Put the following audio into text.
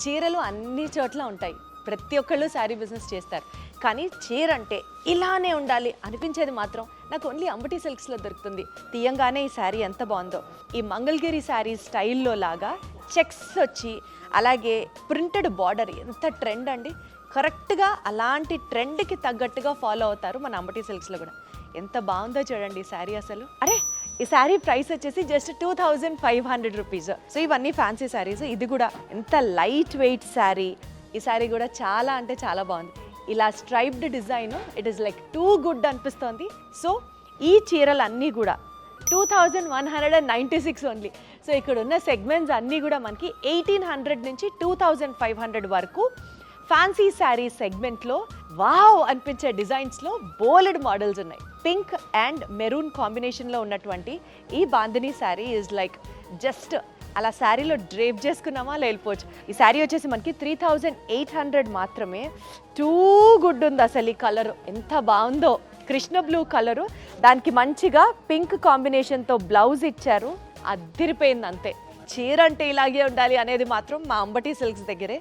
చీరలు అన్ని చోట్ల ఉంటాయి, ప్రతి ఒక్కళ్ళు శారీ బిజినెస్ చేస్తారు. కానీ చీర అంటే ఇలానే ఉండాలి అనిపించేది మాత్రం నాకు ఓన్లీ అంబటి సిల్క్స్లో దొరుకుతుంది. తీయంగానే ఈ శారీ ఎంత బాగుందో, ఈ మంగళగిరి శారీ స్టైల్లో లాగా చెక్స్ వచ్చి అలాగే ప్రింటెడ్ బార్డర్ ఎంత ట్రెండ్ అండి. కరెక్ట్గా అలాంటి ట్రెండ్కి తగ్గట్టుగా ఫాలో అవుతారు మన అంబటి సిల్క్స్లో కూడా. ఎంత బాగుందో చూడండి ఈ శారీ అసలు. అరే ఈ శారీ ప్రైస్ వచ్చేసి జస్ట్ 2500 రూపీస్. సో ఇవన్నీ ఫ్యాన్సీ శారీస్. ఇది కూడా ఎంత లైట్ వెయిట్ శారీ. ఈ శారీ కూడా చాలా అంటే చాలా బాగుంది. ఇలా striped design, it is like too good అనిపిస్తోంది. సో ఈ చీరలన్నీ కూడా 2196 ఓన్లీ. సో ఇక్కడ ఉన్న సెగ్మెంట్స్ అన్నీ కూడా మనకి 1800 నుంచి 2500 వరకు ఫ్యాన్సీ శారీ సెగ్మెంట్లో వావ్ అనిపించే డిజైన్స్లో బోలెడ్ మోడల్స్ ఉన్నాయి. పింక్ అండ్ మెరూన్ కాంబినేషన్లో ఉన్నటువంటి ఈ bandhani sari is like just అలా శారీలో డ్రేప్ చేసుకున్నామా వెళ్ళిపోవచ్చు. ఈ శారీ వచ్చేసి మనకి 3800 మాత్రమే. టూ గుడ్ ఉంది అసలు. ఈ కలర్ ఎంత బాగుందో, కృష్ణ బ్లూ కలరు, దానికి మంచిగా పింక్ కాంబినేషన్తో బ్లౌజ్ ఇచ్చారు. అద్దిరిపోయింది అంతే. చీర అంటే ఇలాగే ఉండాలి అనేది మాత్రం మా అంబటి సిల్క్స్ దగ్గరే.